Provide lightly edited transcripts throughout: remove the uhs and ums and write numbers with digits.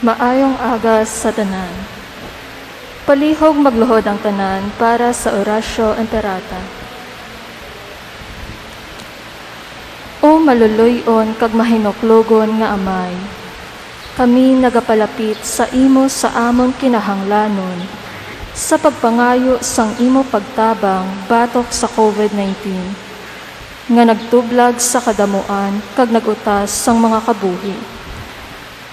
Maayong agas sa tanan. Palihog magluhod ang tanan para sa orasyo enterata. O maluluyon kag mahinuklogon nga amay, kami nagapalapit sa imo sa amon kinahanglanon, sa pagpangayo sang imo pagtabang batok sa COVID-19, nga nagtublag sa kadamuan kag nagutas sang mga kabuhi.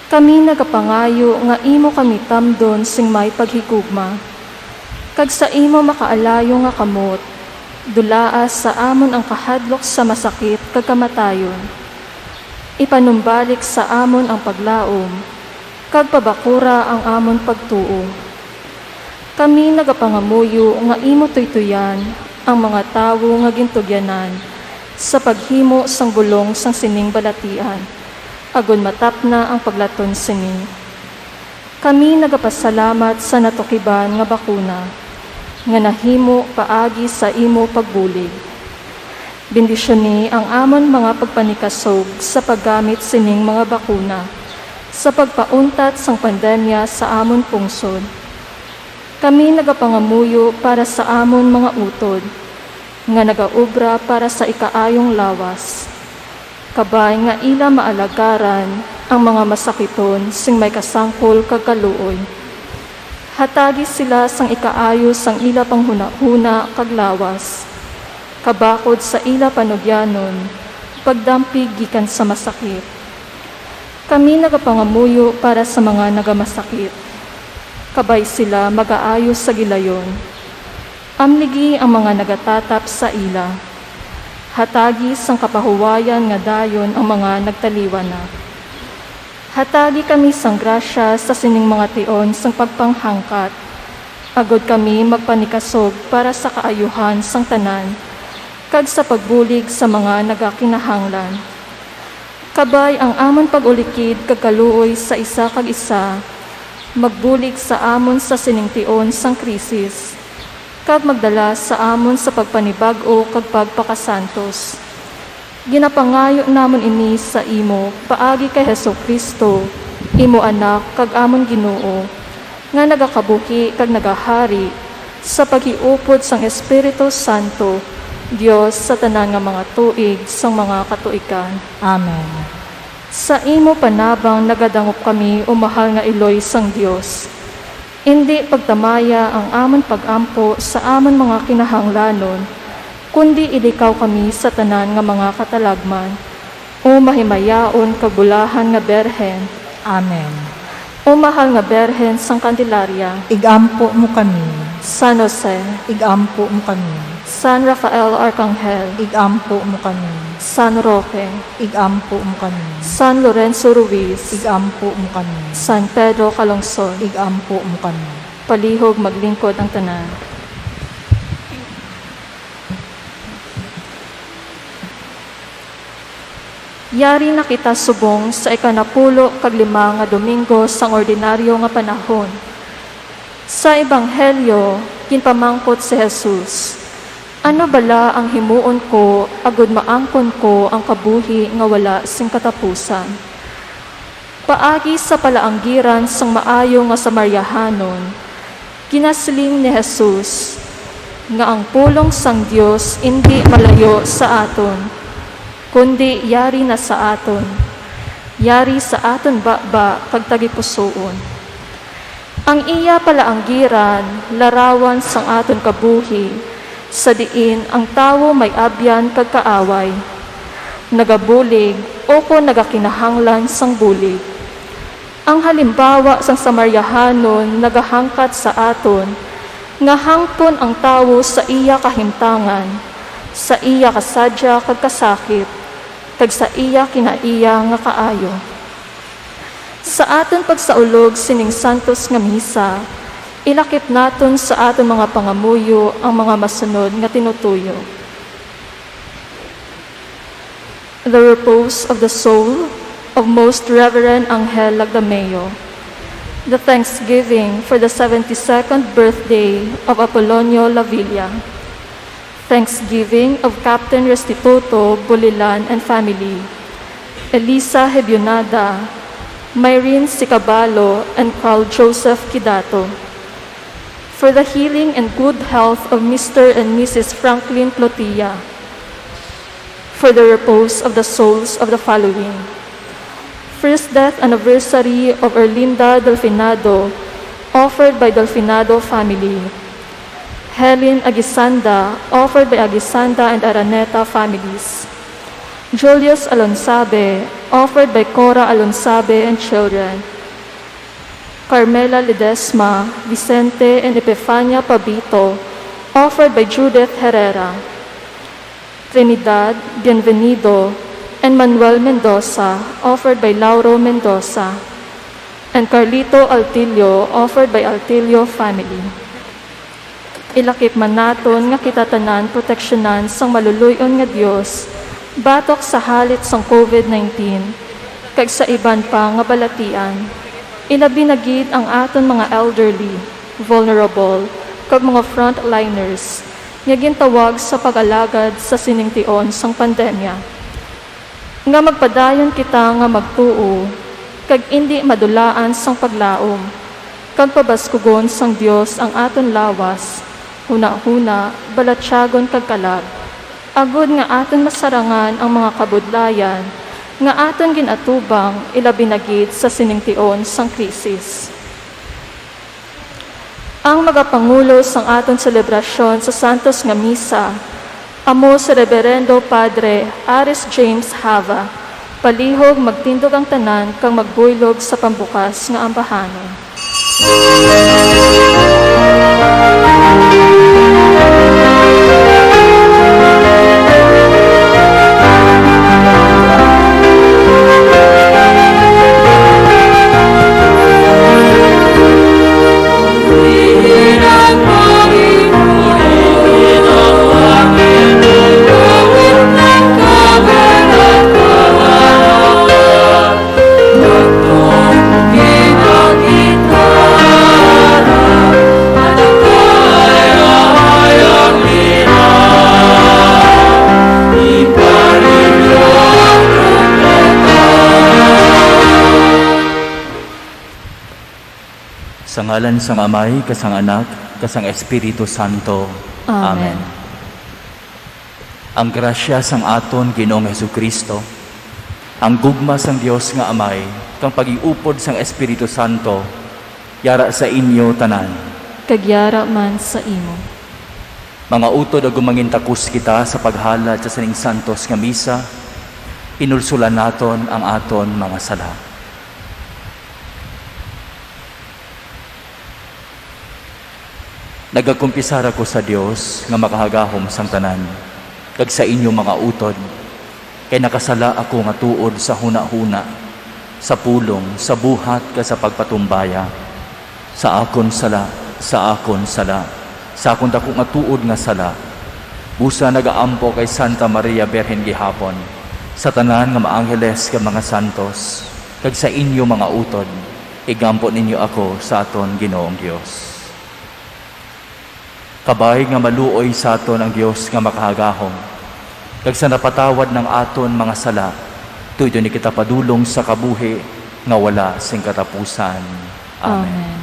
Kami nagapangayo nga imo kami tamdon sing may paghigugma, kag sa imo makaalayo nga kamot, dulaas sa amon ang kahadlok sa masakit kag kamatayon. Ipanumbalik sa amon ang paglaom, kag pabakura ang amon pagtuo. Kami nagapangamuyo nga imo tuytuyan ang mga tawo nga gintugyanan sa paghimo sang bulong sang sining balatian, agon matapna ang paglaton sini. Kami nagapasalamat sa natukiban nga bakuna, nga nahimo paagi sa imo pagbulig. Bendisyon ni ang amon mga pagpanikasog sa paggamit sining mga bakuna, sa pagpauntat sang pandemya sa amon pungsod. Kami nagapangamuyo para sa amon mga utod, nga nagaubra para sa ikaayong lawas. Kabay nga ila maalagaran ang mga masakiton sing may kasangkol kag kaluoy. Hatagi sila sang ikaayo sang ila panghuna-huna kag lawas. Kabakod sa ila panugyanon, pagdampig gikan sa masakit. Kami nagapangamuyo para sa mga nagamasakit. Kabay sila magaayo sa gilayon. Amligi ang mga nagatatap sa ila. Hatagi sang kapahuwayan nga dayon ang mga nagtaliwan na. Hatagi kami sang grasya sa sining mga tion sang pagpanghangkat. Agod kami magpanikasog para sa kaayuhan sang tanan, kag sa pagbulig sa mga nagakinahanglan. Kabay ang amon pag-ulikid kag kaluoy sa isa kag isa, magbulig sa amon sa sining tion sang krisis, kag magdala sa amon sa pagpanibag-o kag pagpakasantos. Ginapangayo namon ini sa imo paagi kay Hesukristo, imo anak kag amon Ginoo, nga nagakabuhi kag nagahari sa paghiupod sang Espiritu Santo, Dios sa tanan nga mga tuig sang mga katuikan. Amen. Sa imo panabang nagadangop kami o mahal nga Iloy sang Dios. Hindi pagtamaya ang amon pagampo sa amon mga kinahanglanon, kundi ilikaw kami sa tanan nga mga katalagman, o mahimayaon kagulahan nga Berhen. Amen. O mahal nga Berhen sang Candelaria, Igampo mo kami. San Jose, Igampo mo kami. San Rafael Arcangel, Igampo mo kami. San Roque, Igampo mo kami. San Lorenzo Ruiz, Igampo mo kami. San Pedro Calungsod, Igampo mo kami. palihog maglingkod ang tanan. Yari na kita subong sa ikanapulo kag 5 nga Domingo sang ordinaryo nga panahon. Sa Ebanghelyo, ginpamangkot si Jesus, ano bala ang himuon ko agud maangkon ko ang kabuhi nga wala sing katapusan. Paagi sa palaanggiran sang maayo nga Samaryahanon, ginasiling ni Jesus nga ang pulong sang Dios hindi malayo sa aton, kundi yari na sa aton. Yari sa aton baba kag tagipusoon. Ang iya palaanggiran, larawan sang aton kabuhi, sa diin ang tawo may abyan kag kaaway, nagabulig o ko nagakinahanglan sang bulig. Ang halimbawa sang Samaryahanon nagahangkat sa aton, nga hangpon ang tawo sa iya kahimtangan, sa iya kasadya kag kasakit, kag sa iya kinaiya nga kaayo. Sa aton pagsaulog sining santos nga misa, ilakip naton sa aton mga pangamuyo ang mga masunod nga tinutuyo. The repose of the soul of Most Reverend Angel Lagdameo. The thanksgiving for the 72nd birthday of Apolonio Lavilla. Thanksgiving of Captain Restituto Bulilan and family. Elisa Hebionada, Myrene Sicabalo, and Carl Joseph Kidato. For the healing and good health of Mr. and Mrs. Franklin Clotia. For the repose of the souls of the following. First death anniversary of Erlinda Delfinado, offered by Delfinado family. Helen Agisanda, offered by Agisanda and Araneta families. Julius Alonsabe, offered by Cora Alonsabe and children. Carmela Ledesma, Vicente and Epifania Pabito, offered by Judith Herrera. Trinidad Bienvenido and Manuel Mendoza, offered by Lauro Mendoza. And Carlito Altilio, offered by Altilio family. Ilakip man naton nga kitatanan proteksyonan sang maluluyon nga Dios batok sa halit sang COVID-19 kag sa iban pa nga balatian. Ilabi na gid ang aton mga elderly, vulnerable kag mga frontliners nga gintawag sa pag-alagad sa siningtion sang pandemya. Nga magpadayon kita nga magtuo kag indi madulaan sang paglaom kag pabaskugon sang Dios ang aton lawas. Huna-huna, balatyagon kagkalag. Agud nga aton masarangan ang mga kabudlayan, nga aton ginatubang ilabi na gid sa siningtion sang krisis. Ang magapangulo sang aton selebrasyon sa Santos nga Misa, amo si Reverendo Padre Aris James Hava, palihog magtindog ang tanan kang magbuylog sa pambukas nga ambahanon. Sa ngalan sang Amay, kasang Anak, kasang Espiritu Santo. Amen. Ang grasya sang aton Ginoong Hesukristo, ang gugma sang Dios nga Amay, kang pag-iupod sang Espiritu Santo, yara sa inyo tanan. Kagyara man sa imo. Mga utod o gumangintakus kita sa paghalad sa Saning Santos nga Misa, inulsulan naton ang aton mga sala. Nagakumpisar ako sa Dios nga makahagahom sang tanan, kag sa inyo mga utod, kay nakasala ako nga tuod sa huna-huna, sa pulong, sa buhat ka sa pagpatumbaya, sa akon sala, sa akon dako nga tuod nga sala, busa nagaampo kay Santa Maria Berhen gihapon, sa tanan nga maangheles ka mga santos, kag sa inyo mga utod, igampo ninyo ako sa aton Ginoong Dios. Kabay nga maluoy sa aton ang Dios nga makahagahom, kag sa napatawad ng aton mga sala, tuydo ni kita padulong sa kabuhi nga wala sing katapusan. Amen.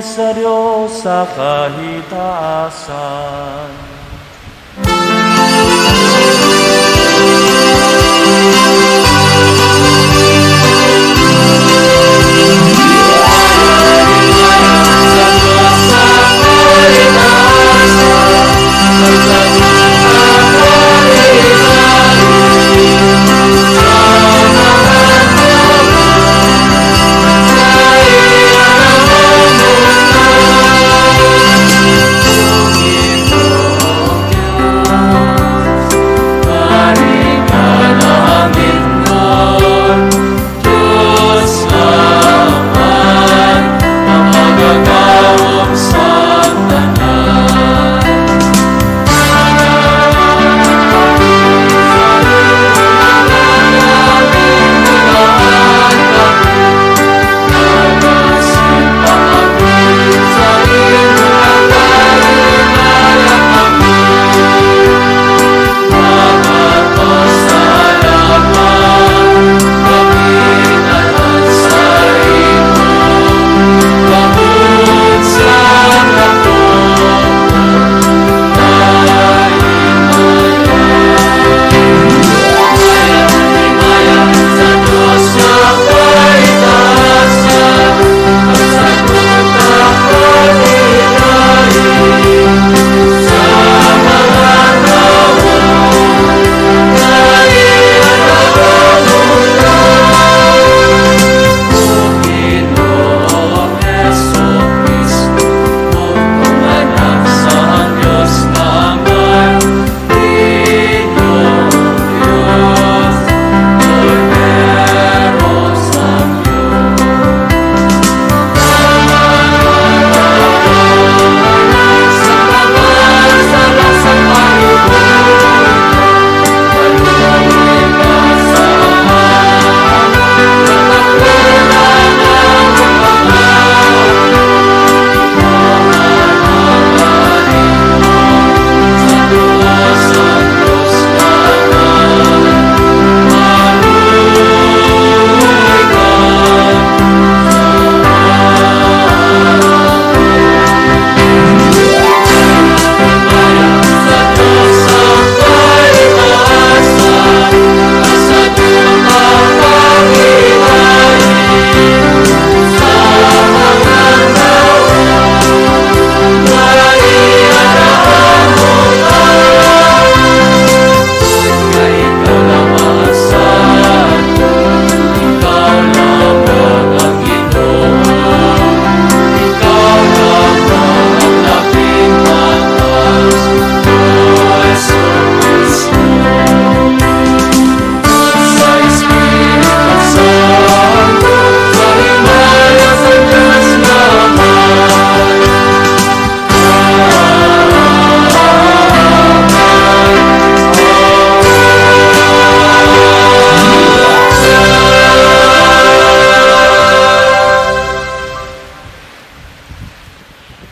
sa Diyos sa kahitaasan.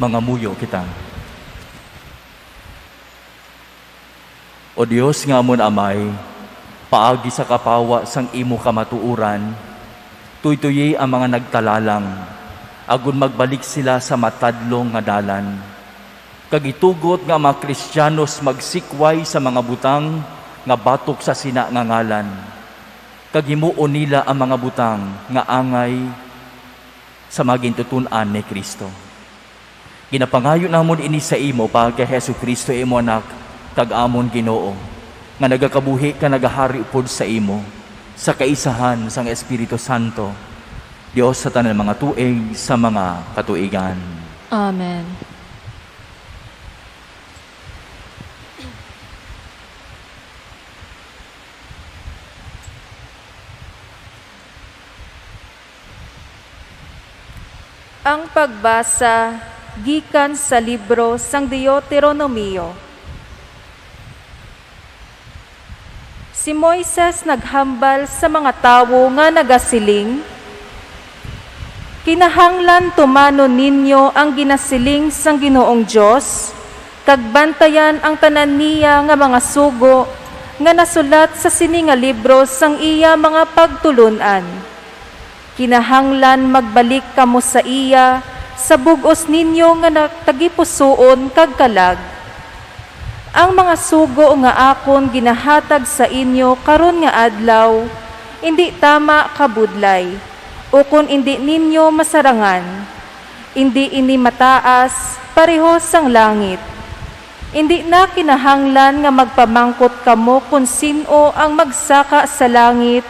Mangamuyo kita. O Dios nga amon amay, paagi sa kapawa sang imo kamatuuran, tuytoy ang mga nagtalalang, agon magbalik sila sa matadlong nga dalan. Kagitugot nga mga Kristiyanos magsikway sa mga butang nga batok sa sina nga ngalan. Kagimuon nila ang mga butang nga angay sa magintutunan ni Kristo. Ginapangayo namon ini sa imo pag kay Hesu Kristo imo anak kag amon Ginoo nga nagakabuhi ka nagahari upod sa imo sa kaisahan sang Espiritu Santo, Dios sa tanan mga tuig sa mga katuigan. Amen. Ang pagbasa gikan sa libro sang Deuteronomio. Si Moises naghambal sa mga tawo nga nagasiling, kinahanglan tumano ninyo ang ginasiling sang Ginoong Dios, kag bantayan ang tanan niya nga mga sugo nga nasulat sa sini nga libro sang iya mga pagtulunan. Kinahanglan magbalik kamo sa iya sa bugos ninyo nga nagtagipusoon kag kalag. Ang mga sugo nga akon ginahatag sa inyo karon nga adlaw, hindi tama kabudlay, o kung hindi ninyo masarangan, hindi ini mataas, pareho sang langit. Hindi na kinahanglan nga magpamangkot kamo kung sino ang magsaka sa langit,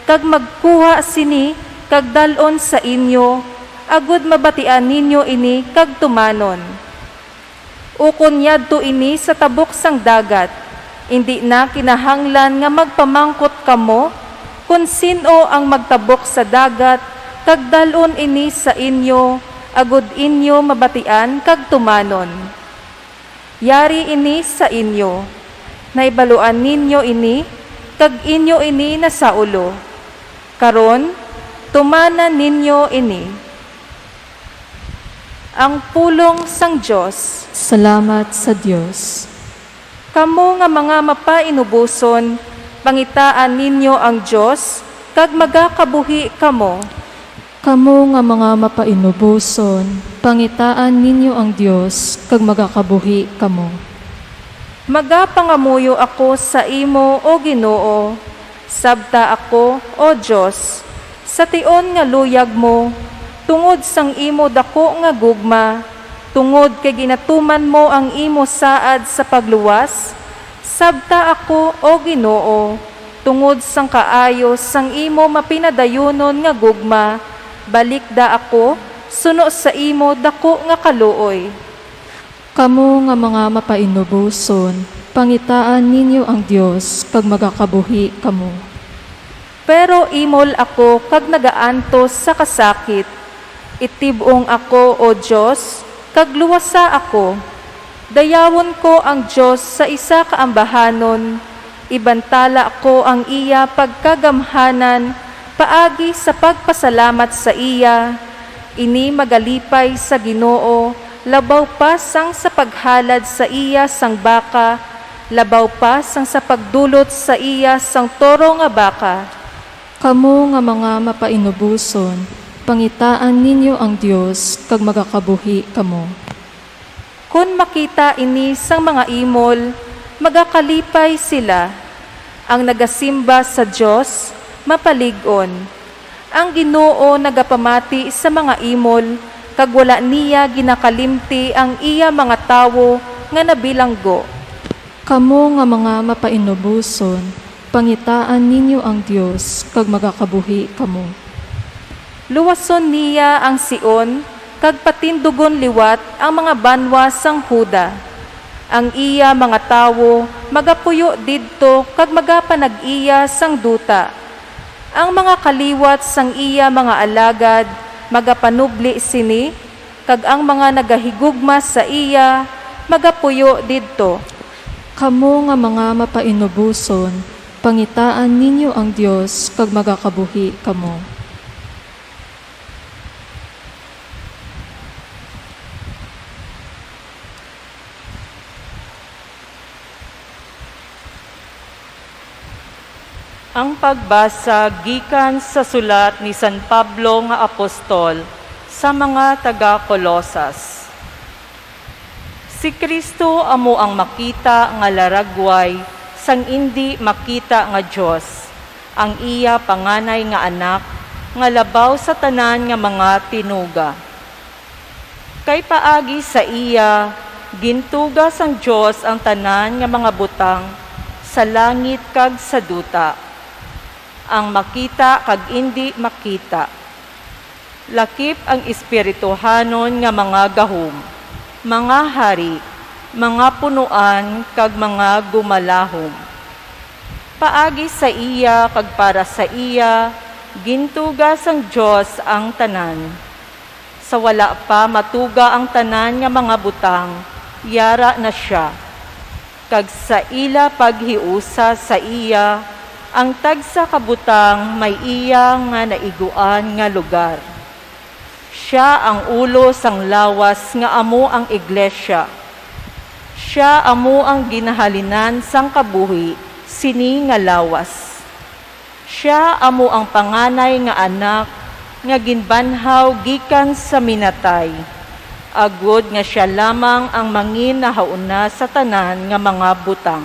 kag magkuha sini kag dalon sa inyo, agud mabatian ninyo ini kag tumanon. Ukon yadto ini sa tabok sang dagat, hindi na kinahanglan nga magpamangkot kamo kung sino ang magtabok sa dagat, kag dalon ini sa inyo, agud inyo mabatian kag tumanon. Yari ini sa inyo, naibaluan ninyo ini, kag inyo ini nasa ulo. Karon, tumanan ninyo ini. Ang pulong sang Diyos. Salamat sa Diyos. Kamo nga mga mapainubuson, pangitaan ninyo ang Diyos, kag magakabuhi kamo. Kamo nga mga mapainubuson, pangitaan ninyo ang Diyos, kag magakabuhi kamo. Magapangamuyo ako sa imo, o Ginoo, sabta ako, o Diyos, sa tion nga luyag mo, tungod sang imo dako nga gugma, tungod kay ginatuman mo ang imo saad sa pagluwas, sabta ako, o Ginoo, tungod sang kaayo sang imo mapinadayunon nga gugma, balikda ako, suno sa imo dako nga kaluoy. Kamo nga mga mapainubuson, pangitaan ninyo ang Diyos, kag magakabuhi kamo. Pero imol ako kag nagaantos sa kasakit, itibong ako, o Diyos, kag luwasa ako. Dayawon ko ang Diyos sa isa kaambahanon, ibantala ko ang iya pagkagamhanan, paagi sa pagpasalamat sa iya, ini magalipay sa Ginoo, labaw pa sang sa paghalad sa iya sang baka, labaw pa sang sa pagdulot sa iya sang toro nga baka. Kamo nga mga mapainubuson, pangitaan ninyo ang Diyos, kag magakabuhi kamo. Kung makita ini sang mga imol, magakalipay sila. Ang nagasimba sa Diyos, mapaligon. Ang Ginoo nagapamati sa mga imol, kag wala niya ginakalimti ang iya mga tawo nga nabilanggo. Kamo nga mga mapainubuson, pangitaan ninyo ang Diyos, kag magakabuhi kamo. Luwason niya ang Sion, kag patindugon liwat ang mga banwa sang Huda. Ang iya mga tawo, magapuyo didto, kag magapanag-iya sang duta. Ang mga kaliwat sang iya mga alagad, magapanubli sini, kag ang mga nagahigugma sa iya, magapuyo didto. Kamo nga mga mapainubuson, pangitaan ninyo ang Diyos, kag magakabuhi kamo. Ang pagbasa gikan sa sulat ni San Pablo nga apostol sa mga taga-Kolosas. Si Kristo amo ang makita nga laragway sang indi makita nga Dios, ang iya panganay nga anak nga labaw sa tanan nga mga tinuga. Kay paagi sa iya gintuga sang Dios ang tanan nga mga butang sa langit kag sa duta, ang makita kag indi makita. Lakip ang espirituhanon nga mga gahom, mga hari, mga punuan kag mga gumalahom. Paagi sa iya kag para sa iya, gintuga sang Dios ang tanan. Sa wala pa matuga ang tanan nga mga butang, yara na siya. Kag sa ila paghiusa sa iya, ang tagsa kabutang may iya nga naiguan nga lugar. Siya ang ulo sang lawas nga amo ang iglesia. Siya amo ang ginahalinan sang kabuhi, sini nga lawas. Siya amo ang panganay nga anak nga ginbanhaw gikan sa minatay. Agod nga siya lamang ang manginahauna sa tanan nga mga butang.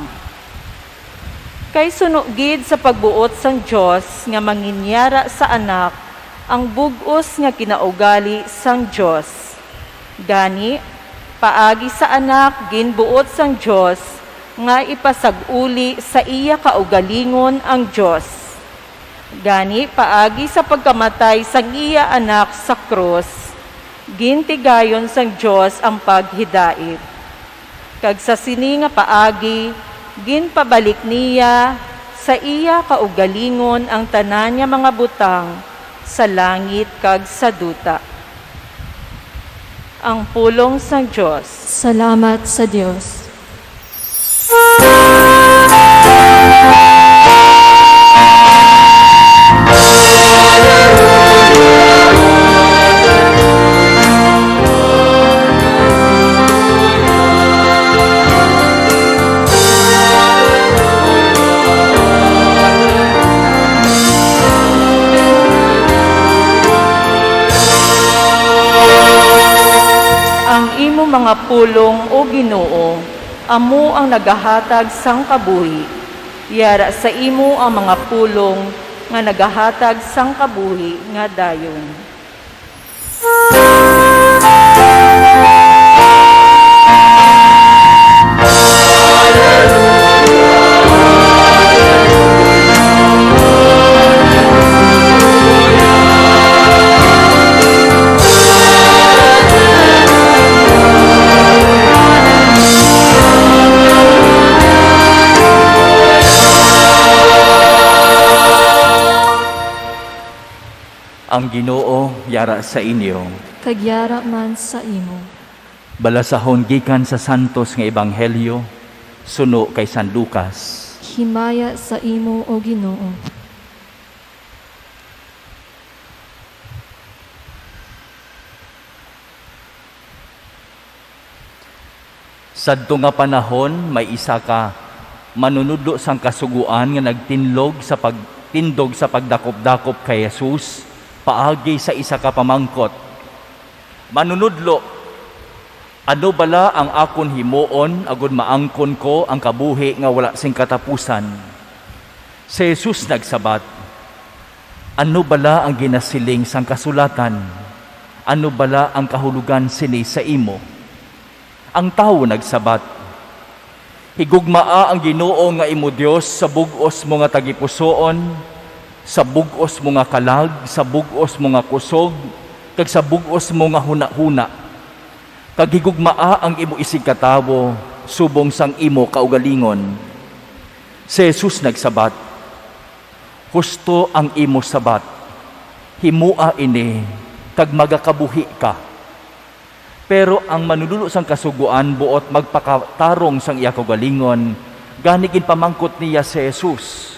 Kay sunugid sa pagbuot sang Dios nga manginyara sa anak ang bug-os nga kinaugali sang Dios. Gani, paagi sa anak ginbuot sang Dios nga ipasag-uli sa iya kaugalingon ang Dios. Gani, paagi sa pagkamatay sang iya anak sa krus, gintigayon sang Dios ang paghidait. Kag sa sini nga paagi, ginpabalik niya sa iya kaugalingon ang tanan nga mga butang sa langit kag sa duta. Ang pulong sang Dios. Salamat sa Diyos. Mga pulong o Ginoo, amo ang nagahatag sang kabuhi. Yara sa imo ang mga pulong nga nagahatag sang kabuhi nga dayon. Ang Ginoo yara sa inyo. Kagyara man sa imo. Balasahon gikan sa santos nga ebanghelyo suno kay San Lucas. Himaya sa imo o Ginoo. Sadto nga panahon may isa ka manunudlo sang kasuguan nga nagtinlog sa pagtindog sa pagdakop-dakop kay Jesus paagi sa isa ka pamangkot. Manunudlo, ano bala ang akon himuon agud maangkon ko ang kabuhi nga wala sing katapusan? Si Jesus nagsabat, ano bala ang ginasiling sang kasulatan? Ano bala ang kahulugan sini sa imo? Ang tawo nagsabat, higugmaa ang Ginoo nga imo Dios sa bug-os mo nga tagipusoon, sa bug-os mo nga kalag, sa bug-os mo nga kusog, kag sa bug-os mo nga huna-huna. Kag higugmaa ang imo isig katawo, subong sang imo kaugalingon. Si Jesus nagsabat, husto ang imo sabat, himua ini, kag magakabuhi ka. Pero ang manululo sang kasuguan buot magpakatarong sang iya kaugalingon, ganigin pamangkot niya si Jesus.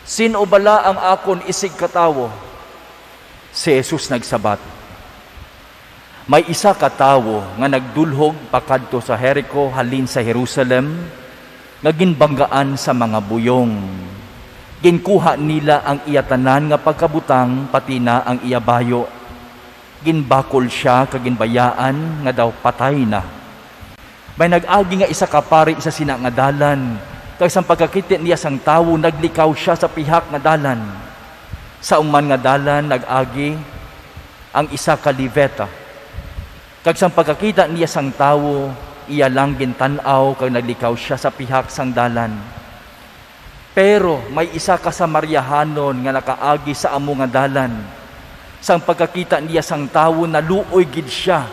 Sino bala ang akon isig katawo? Si Jesus nagsabat, may isa katawo nga nagdulhog pakadto sa Jericho halin sa Jerusalem, nga ginbanggaan sa mga buyong. Ginkuha nila ang iya tanan nga pagkabutang pati na ang iya bayo. Ginbakol siya kaginbayaan nga daw patay na. May nag-agi nga isa ka pari sa sina nga dalan, kay sang pagkakita niya sang tawo naglikaw siya sa pihak nga dalan. Sa uman nga dalan nag-agi ang isa ka Levita. Kag sang pagkakita niya sang tawo, iya lang gintan-aw kag naglikaw siya sa pihak sang dalan. Pero may isa ka Samaryahanon nga nakaagi sa amo nga dalan. Sang pagkakita niya sang tawo, naluoy gid siya.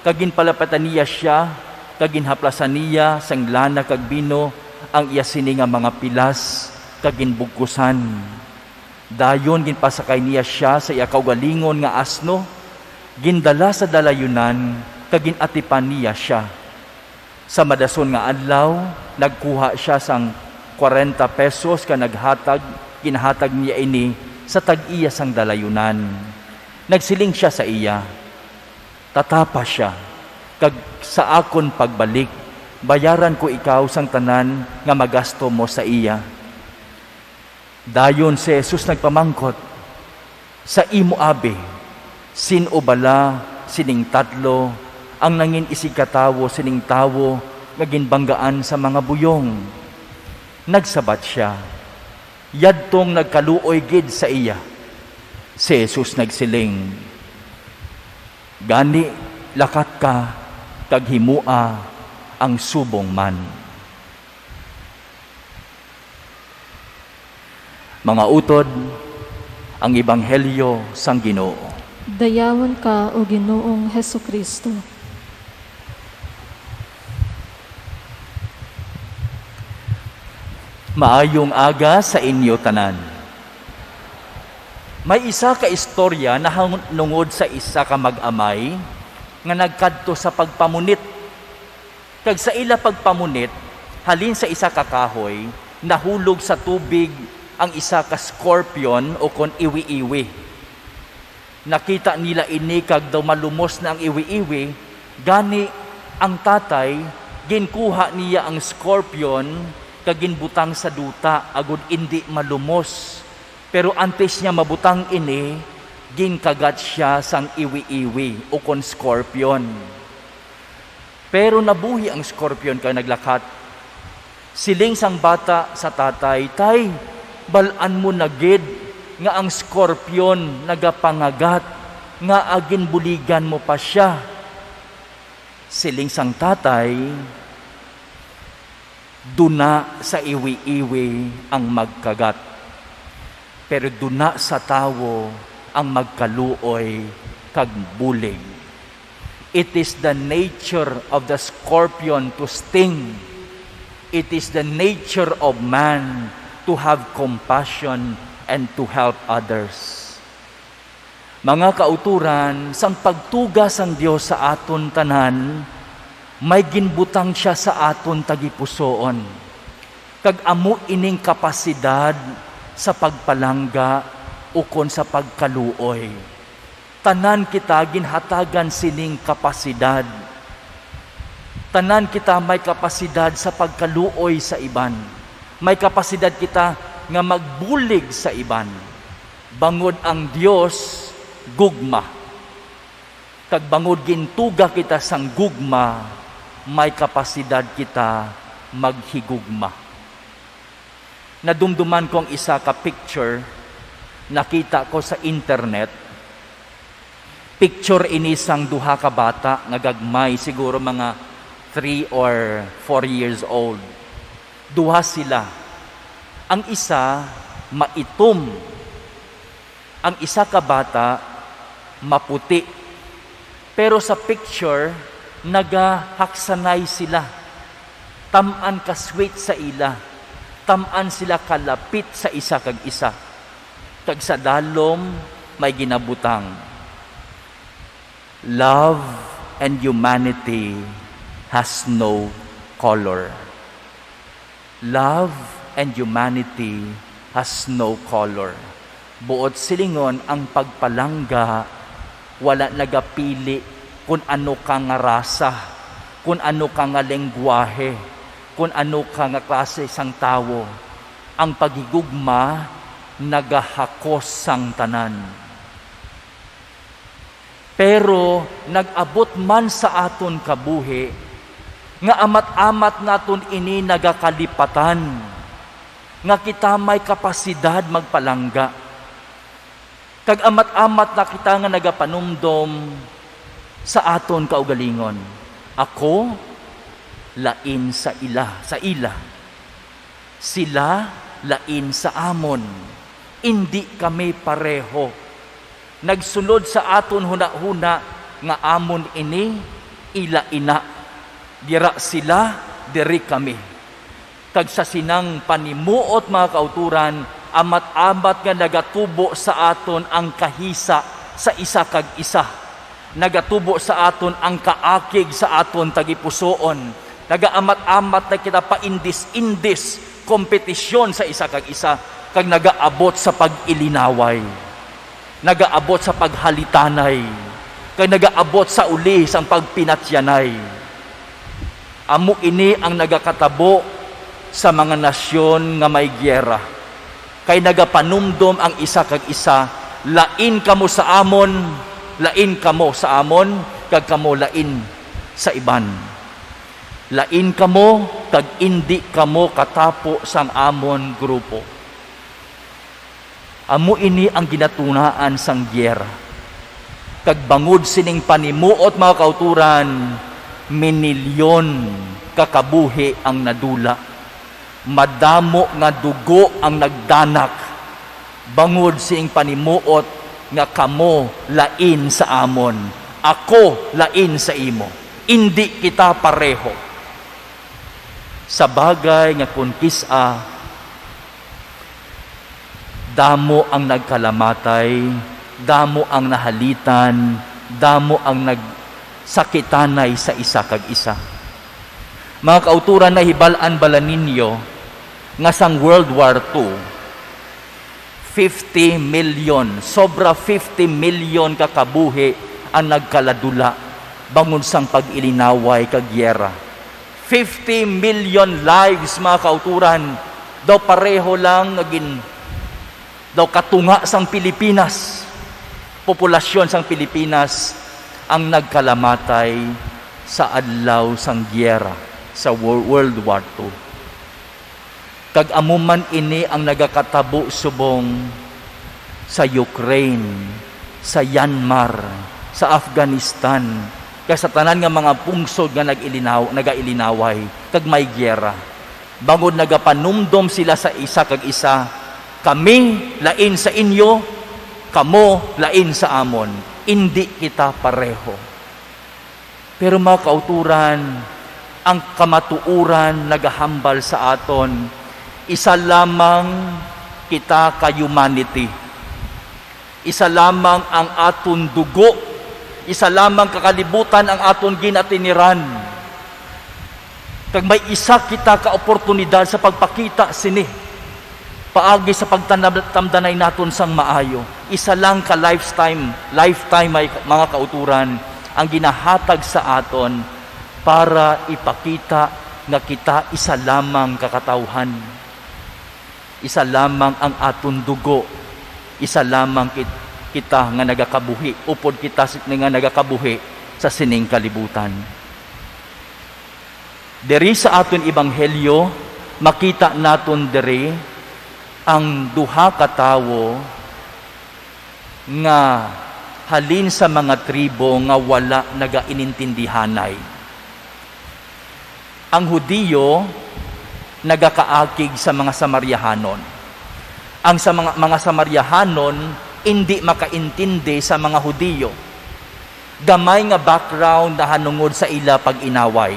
Kag ginpalapatan niya siya, kag ginhaplasan niya sang lana kag bino ang iya sini nga mga pilas kag ginbugkusan. Dayon ginpasakay niya siya sa iya kaugalingon nga asno, gindala sa dalayunan kag ginatipan niya siya. Sa madason nga adlaw, nagkuha siya sang 40 pesos ka ginahatag niya ini sa tag-iya sang dalayunan. Nagsiling siya sa iya, tatapa siya, kag sa akon pagbalik, bayaran ko ikaw sang tanan nga magasto mo sa iya. Dayon si Jesus nagpamangkot, Sa imo abi, sin o bala sining tatlo, ang nangin isigkatawo sining tawo, ngagin banggaan sa mga buyong. Nagsabat siya, yadtong nagkaluoy gid sa iya. Si Jesus nagsiling, gani lakat ka, kag himua ang subong man. Mga utod, ang Ebanghelyo sang Ginoo. Dayawan ka o Ginoong Hesukristo. Maayong aga sa inyo tanan. May isa ka istorya na nungod sa isa ka mag-amay nga nagkadto sa pagpamunit. Kag sa ila pagpamunit, halin sa isa ka kahoy, nahulog sa tubig ang isa ka scorpion o kon iwi-iwi. Nakita nila ini kag daw malumos na ang iwi-iwi, gani ang tatay ginkuha niya ang scorpion kag ginbutang sa duta agud indi malumos. Pero antes niya mabutang ini, ginkagat siya sang iwi-iwi o kon scorpion. Pero nabuhi ang scorpion kag naglakat. Siling sang bata sa tatay, tay, balaan mo na gid nga ang scorpion nagapangagat, nga agin buligan mo pa siya. Siling sang tatay, duna sa iwi-iwi ang magkagat. Pero duna sa tawo ang magkaluoy kag bulig. It is the nature of the scorpion to sting. It is the nature of man to have compassion and to help others. Mga kauturan, sang pagtugas ang Dios sa aton tanan, may ginbutang siya sa aton tagipusoon. Kag amo ining kapasidad sa pagpalangga ukon sa pagkaluoy. Tanan kita ginhatagan sining kapasidad. Tanan kita may kapasidad sa pagkaluoy sa iban. May kapasidad kita nga magbulig sa iban. Bangod ang Dios, gugma. Kag bangod gintuga kita sang gugma, may kapasidad kita maghigugma. Nadumduman ko ang isa ka picture, nakita ko sa internet. Picture ini sang duha ka bata nga gagmay, siguro mga 3 or 4 years old. Duha sila. Ang isa maitom. Ang isa ka bata maputi. Pero sa picture nagahaksanay sila. Taman ka sweet sa ila. Taman sila kalapit sa isa kag isa. Kag sa dalom may ginabutang. Love and humanity has no color. Love and humanity has no color. Buot silingon ang pagpalangga, wala nagapili kung ano ka nga rasa, kung ano ka nga lengguwahe, kung ano ka nga klase sang tawo. Ang pagigugma nagahakos sang tanan. Pero nag-abot man sa aton kabuhi, nga amat-amat naton ini nagakalipatan, nga kita may kapasidad magpalangga. Kag amat-amat na kita nga nagapanumdom sa aton kaugalingon. Ako, lain sa ila. Sila, lain sa amon. Indi kami pareho. Nagsunod sa aton huna-huna nga amon ini, ila-ina. Dira sila, diri kami. Kag sa sinang panimuot mga kauturan, amat-amat nga nagatubo sa aton ang kahisa sa isa kag isa. Nagatubo sa aton ang kaakig sa aton tagipusoon. Nagaamat-amat na kita pa indis-indis kompetisyon sa isa kag isa. Kag nagaabot sa pag-ilinaway. Nagaabot sa paghalitanay. Kag nagaabot sa uli sang pagpinatyanay. Amo ini ang nagakatabo sa mga nasyon nga may gyera. Kay nagapanumdom ang isa kag isa lain kamo sa amon, lain kamo sa amon, kag kamo lain sa iban. Lain kamo, kag indi kamo katapo sang amon grupo. Amo ini ang ginatunaan sang gyera. Kag bangod sining panimuot mga kauturan, minilyon kakabuhi ang nadula. Madamo nga dugo ang nagdanak. Bangod sining panimuot nga kamo lain sa amon. Ako lain sa imo. Indi kita pareho. Sa bagay nga kun kisa, damo ang nagkalamatay, damo ang nahalitan, damo ang nagsakitanay sa isa kag isa. Mga kauturan na hibalan bala ninyo nga sang World War II, 50 million, sobra 50 million kakabuhi ang nagkaladula bangon sang pag-ilinaway kag gyera. 50 million lives, mga kauturan, daw pareho lang naging daw katunga sang Pilipinas, populasyon sang Pilipinas ang nagkalamatay sa adlaw sang gyera sa World War II. Kag amuman ini ang nagakatabo subong sa Ukraine, sa Myanmar, sa Afghanistan, kag sa tanan nga mga pungsod nga nagailinaway kag may gyera. Bangod nagapanumdom sila sa isa kag isa, kami lain sa inyo, kamo lain sa amon, indi kita pareho. Pero mga kauturan, ang kamatuuran nagahambal sa aton, isa lamang kita ka humanity. Isa lamang ang aton dugo, isa lamang kakalibutan ang aton ginatiniran. Kag may isa kita ka oportunidad sa pagpakita sini, paagi sa pagtamdanay naton sang maayo. Isa lang ka lifetime ay mga kauturan ang ginahatag sa aton para ipakita nga kita isa lamang kakatawhan. Isa lamang ang aton dugo. Isa lamang kita nga nagakabuhi. Upod kita nga nagakabuhi sa sining kalibutan. Diri sa aton ebanghelyo, makita naton diri ang duha ka tawo nga halin sa mga tribo nga wala nagainintindihanay. Ang Hudiyo nagakaakig sa mga Samaryahanon. Ang sa mga Samaryahanon hindi makaintindi sa mga Hudiyo. Gamay nga background na hanungod sa ila pag-inaway.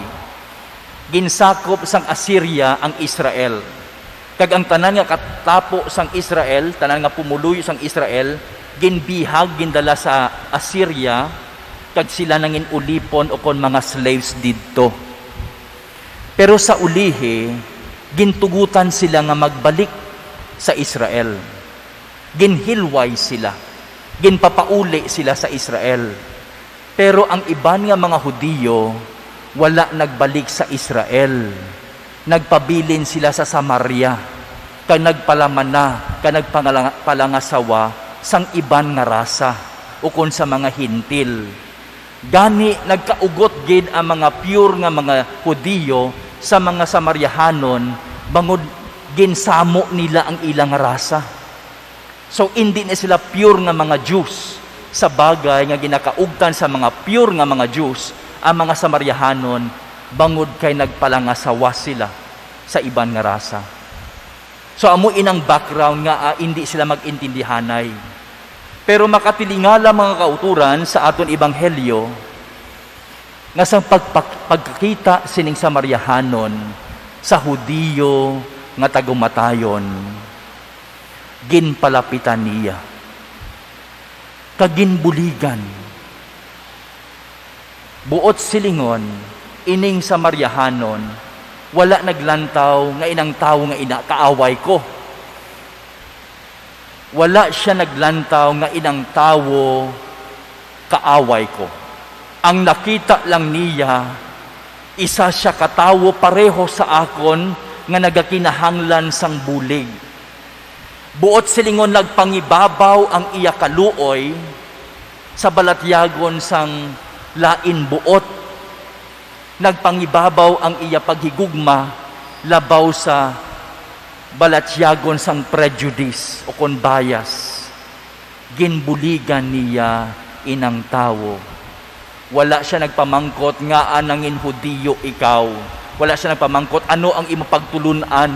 Ginsakop sang Assyria ang Israel. Kag ang tanan nga katapo sang Israel, tanan nga pumuluyo sang Israel, ginbihag gindala sa Assyria, kag sila nangin ulipon o kon mga slaves didto. Pero sa ulihi, gintugutan sila nga magbalik sa Israel. Ginhilway sila. Ginpapauli sila sa Israel. Pero ang iban nga mga Hudiyo, wala nagbalik sa Israel. Nagpabilin sila sa Samaria. Kag nagpalamana, kag nagpalangasawa sang iban nga rasa ukon sa mga hintil. Gani nagkaugot gid ang mga pure nga mga Hudiyo sa mga Samaryahanon, bangod ginsamo nila ang ilang rasa. So hindi na sila pure nga mga Jews. Sa bagay nga ginakaugtan sa mga pure nga mga Jews, ang mga Samaryahanon, bangod kay nagpalangasawa sila sa iban nga rasa. So amo inang background nga hindi sila magintindihanay. Pero makatilingala mga kauturan sa aton ebanghelyo nga sa pagkakita sining Samaryahanon sa Hudiyo nga tagumatayon, ginpalapitan niya, kaginbuligan. Buot silingon, ining Samaryahanon, wala naglantaw nga inang tao nga kaaway ko. Wala siya naglantaw nga inang tawo kaaway ko. Ang nakita lang niya, isa siya katawo pareho sa akon nga nagakinahanglan sang bulig. Buot silingon nagpangibabaw ang iya kaluoy sa balatyagon sang lain buot. Nagpangibabaw ang iya paghigugma labaw sa balatyagon sang prejudice o kon bias. Ginbuligan niya inang tawo. Wala siya nagpamangkot nga anangin Hudiyo ikaw. Wala siya nagpamangkot ano ang imo pagtulunan.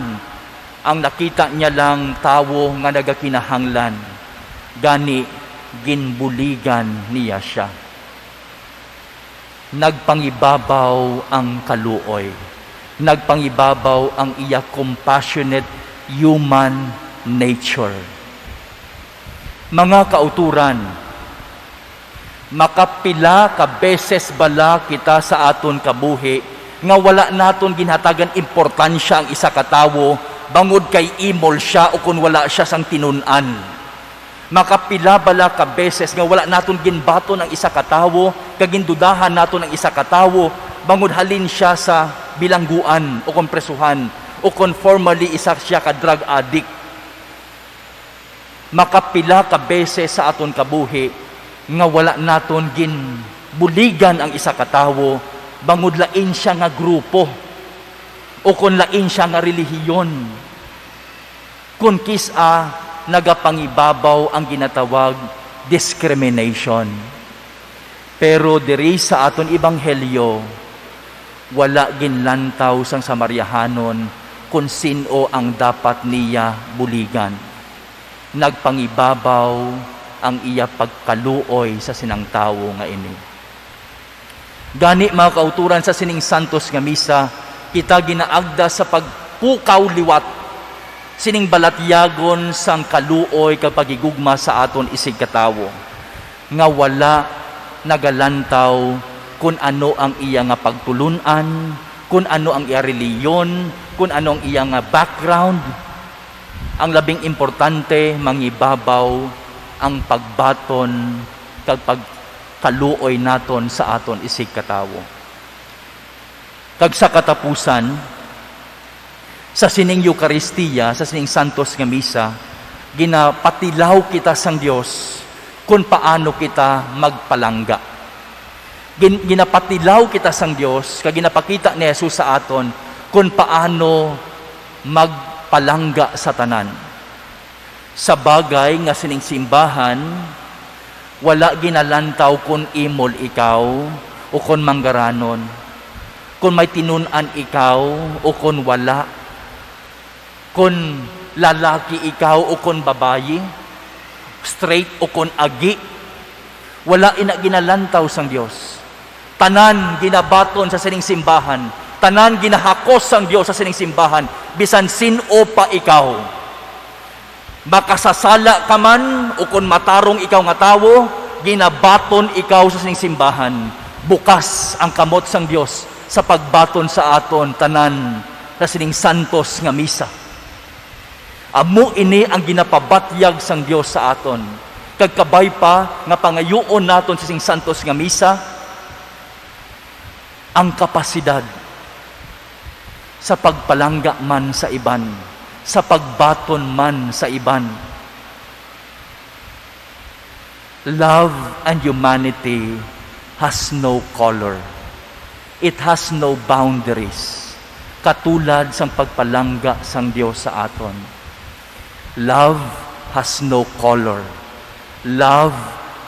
Ang nakita niya lang tawo nga nagakinahanglan. Gani ginbuligan niya siya. Nagpangibabaw ang kaluoy. Nagpangibabaw ang iya compassionate human nature. Mga kauturan, makapila ka beses bala kita sa aton kabuhi nga wala naton ginhatagan importansya ang isa ka tawo bangod kay imol siya o kung wala siya sang tinunan. Makapila bala ka beses nga wala naton ginbaton ang isa ka tawo kagindudahan naton ang isa ka tawo bangod halin siya sa bilangguan o kompresuhan o conformally isa siya ka drug addict. Makapila ka beses sa aton kabuhi nga wala naton ginbuligan ang isa ka tawo bangod lain siya nga grupo o kun lain siya nga relihiyon. Kun kisa nagapangibabaw ang ginatawag discrimination. Pero diri sa aton ebanghelyo wala ginlantaw sang Samaryahanon kung sino ang dapat niya buligan. Nagpangibabaw ang iya pagkaluoy sa sinang tawo nga ini. Gani mga kauturan sa sining santos nga misa, kita ginaagda sa pagpukaw liwat sining balatyagon sang kaluoy kapag igugma sa aton isig katawo nga wala nagalantaw kung ano ang iya nga pagtulunan, kung ano ang iya reliyon, kung ano ang iya nga background. Ang labing importante mangibabaw ang pagbaton kag pagkaluoy naton sa aton isig katawo. Kag sa katapusan, sa sining Eucharistia, sa sining Santos nga Misa, ginapatilaw kita sang Dios kung paano kita magpalangga. Ginapatilaw kita sang Dios, kag ginapakita ni Jesus sa aton kung paano magpalangga sa tanan. Sa bagay nga sining simbahan, wala ginalantaw kung imol ikaw o kung manggaranon, kung may tinunan ikaw o kung wala, kung lalaki ikaw o kung babayi, straight o kung agi, wala ina ginalantaw sang Dios. Tanan ginabaton sa sining simbahan, tanan ginahakos sang Dios sa sining simbahan, bisan sino pa ikaw. Makasasala ka man o kung matarong ikaw nga tawo, ginabaton ikaw sa sining simbahan. Bukas ang kamot sang Dios sa pagbaton sa aton tanan sa sining santos nga misa. Amo ini ang ginapabatyag sang Dios sa aton. Kagkabay pa nga pangayoon naton sa sining santos nga misa ang kapasidad sa pagpalangga man sa iban, sa pagbaton man sa iban. Love and humanity has no color. It has no boundaries. Katulad sang pagpalangga sang Dios sa aton. Love has no color. Love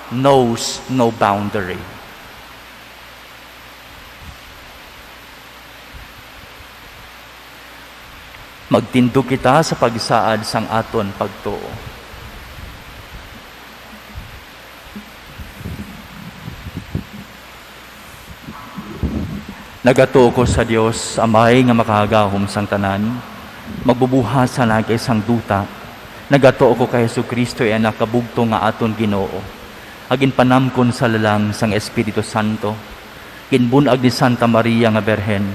knows no boundary. Magtindo kita sa pagsaad sang aton pagtuo. Nagatuo ko sa Dios, Amay nga makahagahom sang tanan, magbubuhat sa nagay sang duta. Nagatuo ko kay Jesucristo ay anak kabugto nga aton Ginoo. Agin panamkon sa lalang sang Espiritu Santo. Ginbunag ni Santa Maria nga Berhen.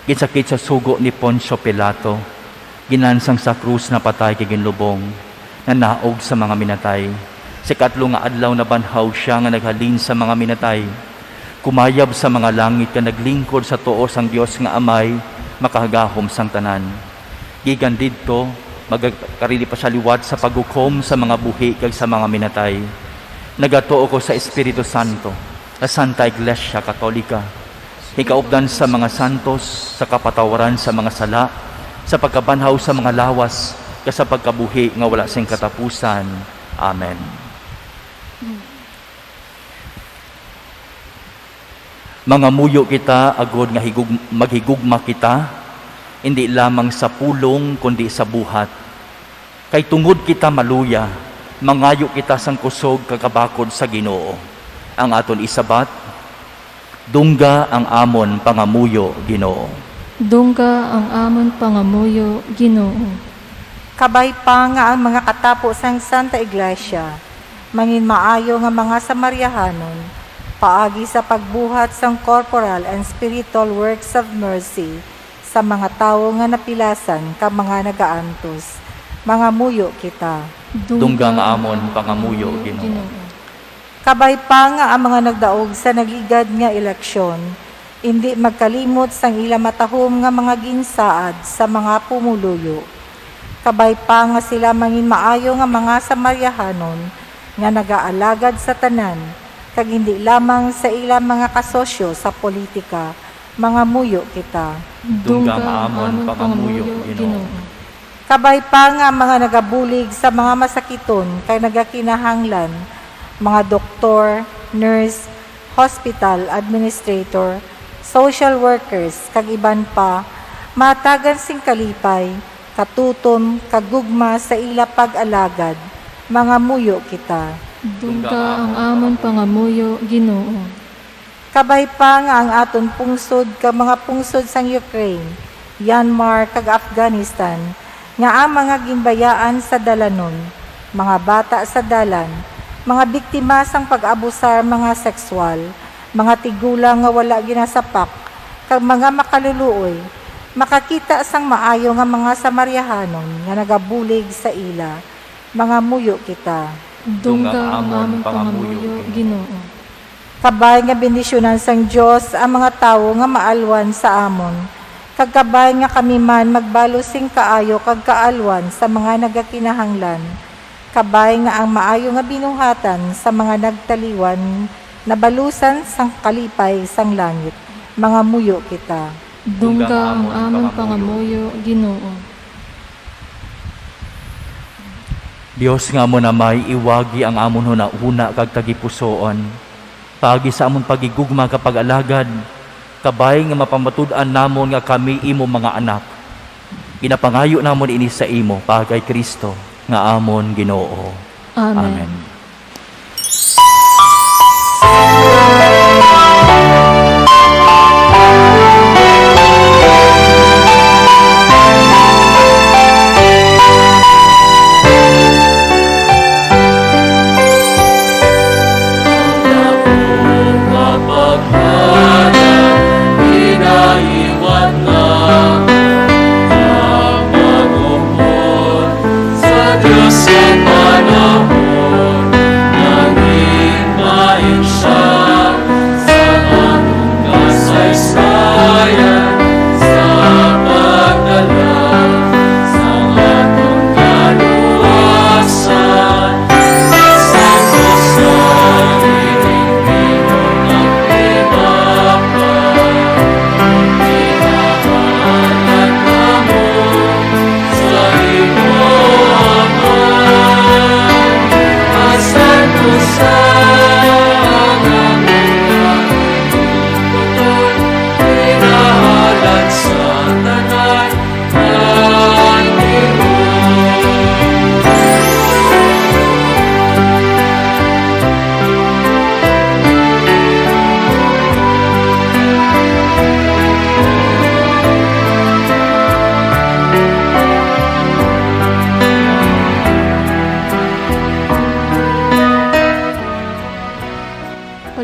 Ginsakit sa sugo ni Poncio Pilato. Ginansang sa krus na patay kay ginlubong. Nanaog sa mga minatay. Sa katlo nga adlaw na banhaw siya nga naghalin sa mga minatay. Kumayab sa mga langit ka naglingkod sa tuo sang Dios nga Amay, makahagahom sang tanan. Gikan didto, magkarili pa siya liwat sa paghukom sa mga buhi kag sa mga minatay. Nagatuo ko sa Espiritu Santo, sa Santa Iglesia Katolika, hikaupdan sa mga santos, sa kapatawaran sa mga sala, sa pagkabanhaw sa mga lawas, kag sa pagkabuhi nga wala sing katapusan. Amen. Mga muyo kita, agod nga maghigugma kita, hindi lamang sa pulong, kundi sa buhat. Kay tungod kita maluya, mangayo kita sang kusog kakabakod sa Ginoo. Ang aton isabat, dungga ang amon pangamuyo, Ginoo. Dungga ang amon pangamuyo, Ginoo. Kabay pa nga ang mga katapo sang Santa Iglesia, mangin maayo nga mga Samaryahanon, paagi sa pagbuhat sang corporal and spiritual works of mercy sa mga tawo nga napilasan ka mga nagaantos. Mga muyo kita. Dungga ang amon pangamuyo, Ginoo. Kabay pa nga ang mga nagdaog sa nagigad nga eleksyon, hindi magkalimot sang ila matahom nga mga ginsaad sa mga pumuluyo. Kabay pa nga sila mangin maayo nga mga Samaryahanon nga nagaalagad sa tanan, kag hindi lamang sa ila mga kasosyo sa politika. Mga muyo kita. Dungga ang amon pangamuyo, Ginoo. Kabay pa nga mga nagabulig sa mga masakiton kay nagakinahanglan, mga doktor, nurse, hospital administrator, social workers, kag iban pa, matagan sing kalipay, katutom, kagugma sa ila pag-alagad. Mga muyo kita. Dungga ang amon pangamuyo, Ginoo. Kabay pa nga ang aton pungsod ka mga pungsod sang Ukraine, Myanmar kag Afghanistan, nga ang mga ginbayaan sa dalanon, mga bata sa dalan, mga biktima sang pag-abusar mga sexual, mga tigulang nga wala ginasapak, kag mga makaluluoy, makakita sang maayo nga mga Samaryahanon nga nagabulig sa ila. Mga muyo kita. Dungga ang amon pangamuyo, Ginoo. Kabay nga bendisyonan sang Dios ang mga tawo nga maalwan sa amon. Kag kabay nga kami man magbalo sing kaayo kag kaalwan sa mga nagakinahanglan. Kabay nga ang maayo nga binuhatan sa mga nagtaliwan na balusan sang kalipay sang langit. Mga muyo kita. Dungga ang amon pangamuyo, Ginoo. Dios nga mo na may iwagi ang amon huna-huna kag tagipusoon. Paagi sa amon pagigugma kapag alagad, kabay nga mapamatud-an namon nga kami imo mga anak. Ginapangayo namon ini sa imo pagay Kristo nga amon Ginoo. Amen. Amen.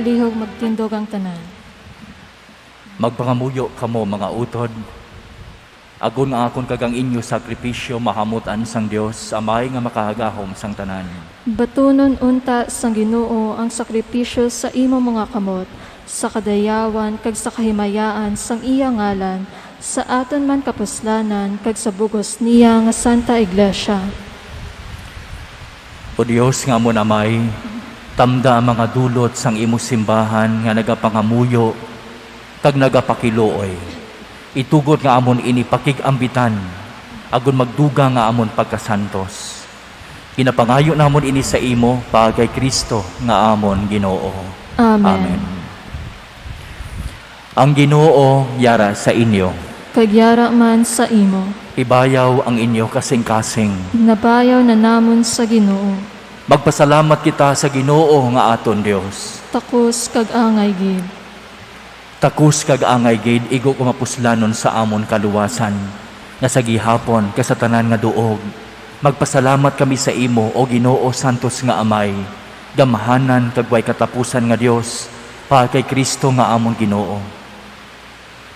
Palihog magtindog ang tanan. Magpangamuyo kamo mga utod. Agon nga akon kagang inyo sakripisyo mahamutan sang Dios amay nga makahagahom sang tanan. Batunon unta sang Ginoo ang sakripisyo sa imo mga kamot sa kadayawan kag sa kahimayaan sang iya ngalan, sa aton man kapuslanan kag sa bugos niya nga Santa Iglesia. O Dios nga mo namay, tamda ang mga dulot sang imo simbahan nga nagapangamuyo kag nagapakilooy. Itugod nga amon ini pakigambitan agon magduga nga amon pagkasantos. Ginapangayo namon ini sa imo pagay Kristo nga amon Ginoo. Amen. Ang Ginoo yara sa inyo. Kagyara man sa imo, Ibayaw ang inyo kasing-kasing. nabayaw na namon sa Ginoo, Magpasalamat kita sa Ginoo nga aton Dios. takos kag angay gid. Takus kag angay gid igo kumapuslanon sa amon kaluwasan nga sa gihapon kasatanan nga duog. Magpasalamat kami sa imo o Ginoo Santos nga Amay, gamahanan kag way katapusan nga Dios pa kay Kristo nga amon Ginoo.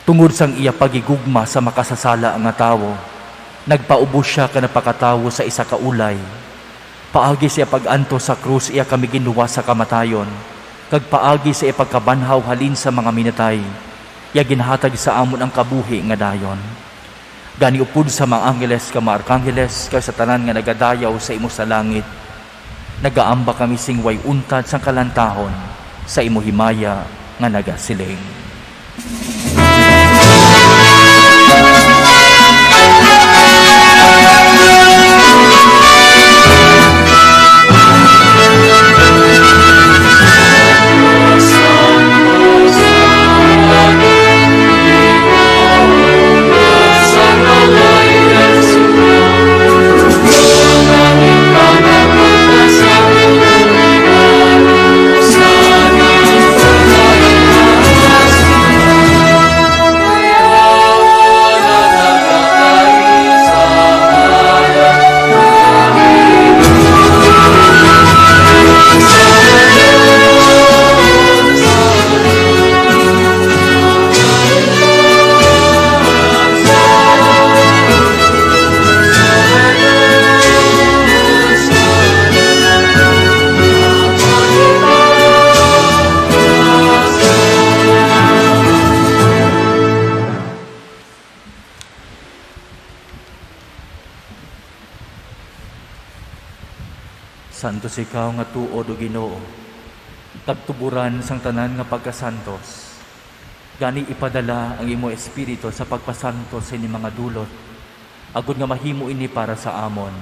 Tungod sang iya pagigugma sa makasasala nga tawo, nagpaubos siya ka napakatawo sa isa ka ulay. Paagi siya pag-anto sa krus iya kami ginuwas sa kamatayon, kag paagi sa ipagkabanhaw halin sa mga minatay, iya ginhatag sa amon ang kabuhi nga dayon. Gani upod sa mga angeles ka mga arkangheles kay sa tanan nga nagadayaw sa imo sa langit, nagaamba kami sing way untad sang kalantahon sa imo himaya nga nagasiling. Santos ikaw nga tuod o Ginoo, tagtuburan sang tanan nga pagkasantos. Gani ipadala ang imo espiritu sa pagpasantos sa ini mga dulot, agud nga mahimo ini para sa amon,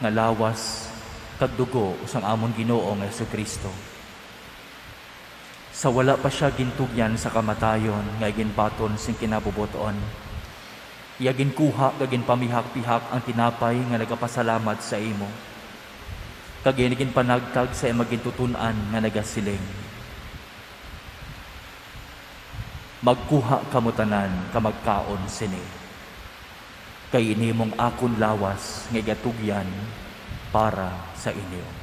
nga lawas kag dugo sang amon Ginoo nga Jesucristo. Sa wala pa siya gintugyan sa kamatayon nga ginbaton sing kinabubuton, iya ginkuha kag ginpamihak-pihak ang tinapay nga nagapasalamat sa imo. Kaginigin panagtag sa magintutunan nga nagasiling. Magkuha kamutanan kamagkaon sini. Kay inimong akon lawas nga gatugyan para sa inyo.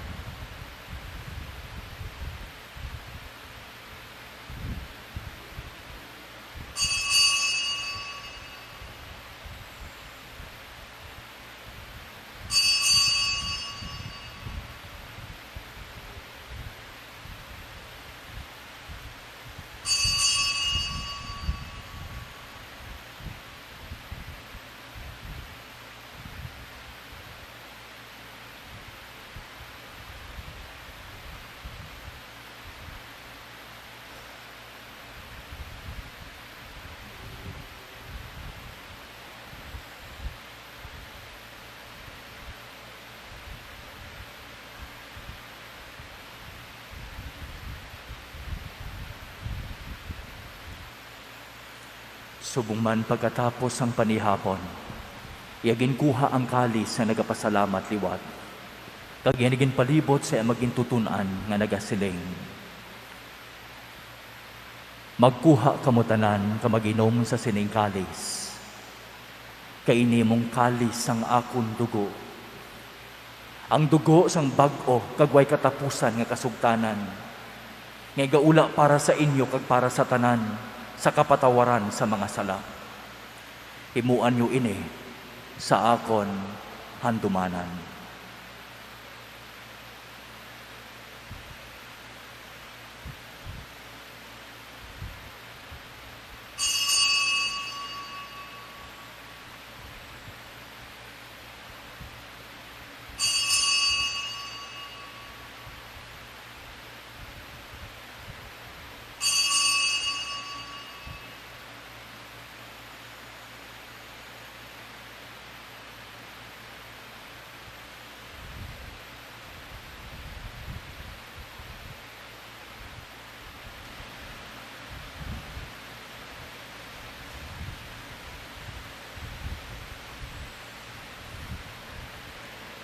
Subong man pagkatapos ang panihapon, iagin kuha ang kalis na nagapasalamat liwat. Kag yanigin palibot sa maging tutunan nga nagasiling. Magkuha kamutanan kamaginom sa sining kalis. Kaini mong kalis ang akon dugo. Ang dugo sang bag-o kagway katapusan nga kasugtanan. Nga gaula para sa inyo kag para sa tanan, sa kapatawaran sa mga sala. Himuan nyo ini sa akon handumanan.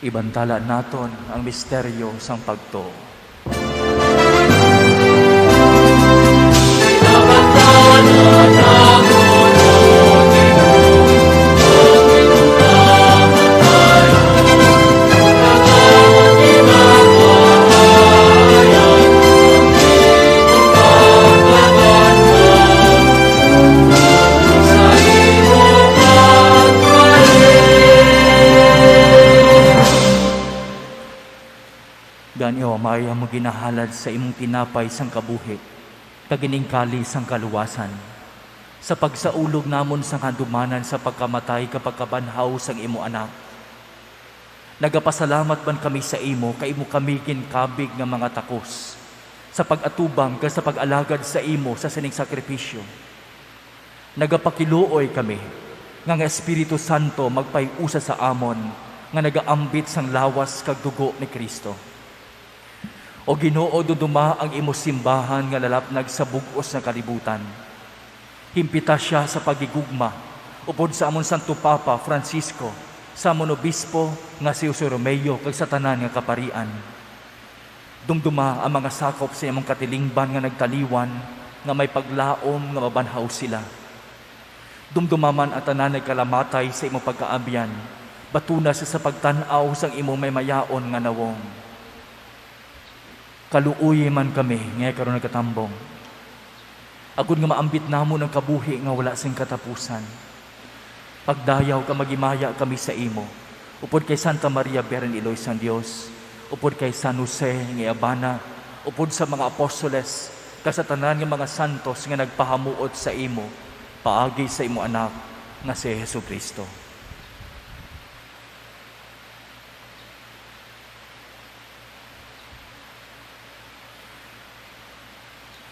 Ibantala naton ang misteryo sang pagtuo. Ganyo, maya mo ginahalad sa imong tinapay sang kabuhi, kaginingkali sang kaluwasan. Sa pagsaulog namon sang handumanan sa pagkamatay kapag kabanhaw sang imo anak. Nagapasalamat man kami sa imo, kay imo kami kinkabig nga mga takos, sa pag-atubang ka sa pag-alagad sa imo sa sining sakripisyo. Nagapakiluoy kami, nga Espiritu Santo magpayusa sa amon, nga nagaambit sang lawas kag dugo ni Kristo. O Ginoo, duduma ang imo simbahan nga lalapnag sa bug-os na kalibutan. Himpita siya sa pagigugma, upod sa amon Santo Papa Francisco, sa amon obispo nga si Jose Romeo, kag sa tanan nga kaparian. Dumduma ang mga sakop sa imong katilingban nga nagtaliwan, nga may paglaom nga mabanhaw sila. Dumduma man ang tanan nagkalamatay sa imong pagkaabyan, batuna sa pagtanaw sang imong may mayaon nga nawong. Kaluuyi man kami, ngayon karon nagkatambong. Agud nga maambit namo ng kabuhi nga wala sing katapusan. Pagdayaw ka magimaya kami sa imo, upod kay Santa Maria Beren Iloy sang Dios, upod kay San Jose nga Abana, upod sa mga apostoles, kasatanan nga mga santos nga nagpahamuot sa imo, paagi sa imo anak nga si Jesucristo.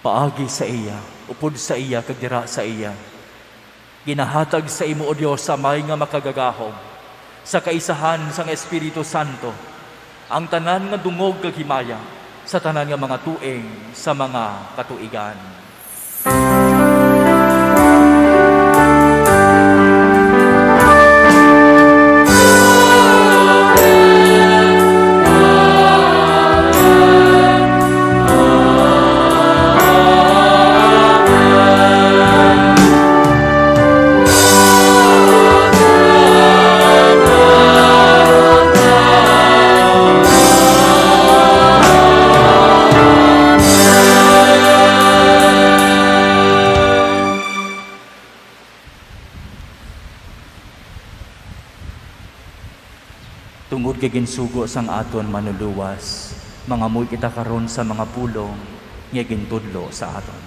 Paagi sa iya, upod sa iya, kag dira sa iya. Ginahatag sa imo, O Dios, sa may nga makagagahom, sa kaisahan sang Espiritu Santo, ang tanan nga dungog kag himaya, sa tanan nga mga tuig sa mga katuigan. Tungod kay ginsugo sang aton manuluwas, mga muy kita karon sa mga pulong nga gintudlo sa aton.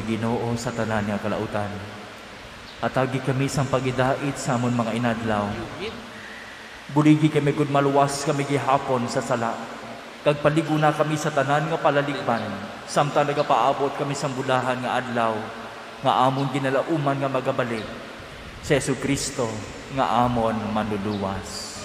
ni Ginoo sa tanan nga kalautan. Atagi kami sang pagidait sa amon mga inadlaw. Buligi kami gud maluwas kami gihapon sa sala. Kag paligo na kami sa tanan nga palaligban. Samtang nagapaabot kami sa bulahan nga adlaw nga amon ginalauman nga magabalik. Si Jesucristo nga amon manluluwas.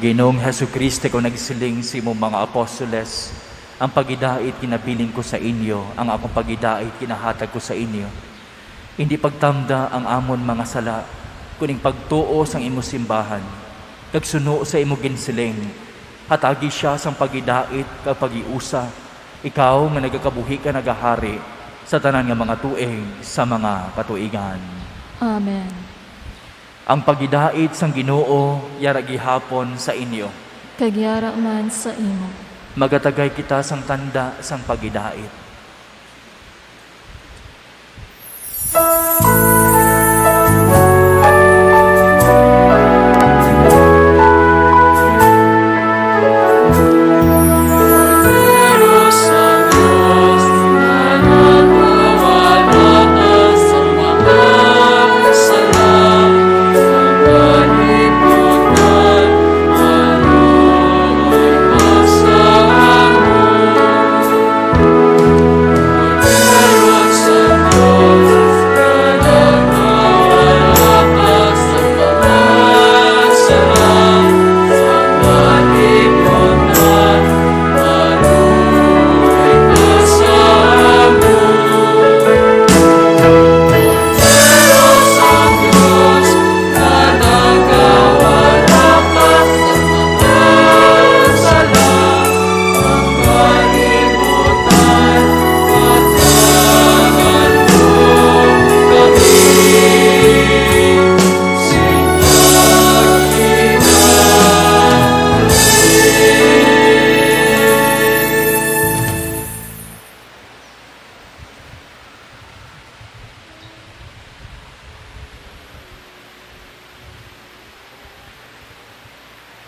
Ginoong Hesu Kristo ko nagsiling sa imong mga apostoles, ang pagidait kinabiling ko sa inyo, ang akong pagidait kinahatag ko sa inyo. Hindi pagtamda ang amon mga sala, kuning pagtuo sang imo simbahan, kagsuno sa imo ginsiling, hatagi siya sang pagidait kag pagiusa, ikaw nga nagakabuhi ka nagahari sa tanan nga mga tuig sa mga katuigan. Amen. Ang pagidait sang Ginoo yara gihapon sa inyo. Kagyara man sa imo. Magatagay kita sang tanda sang pagidait.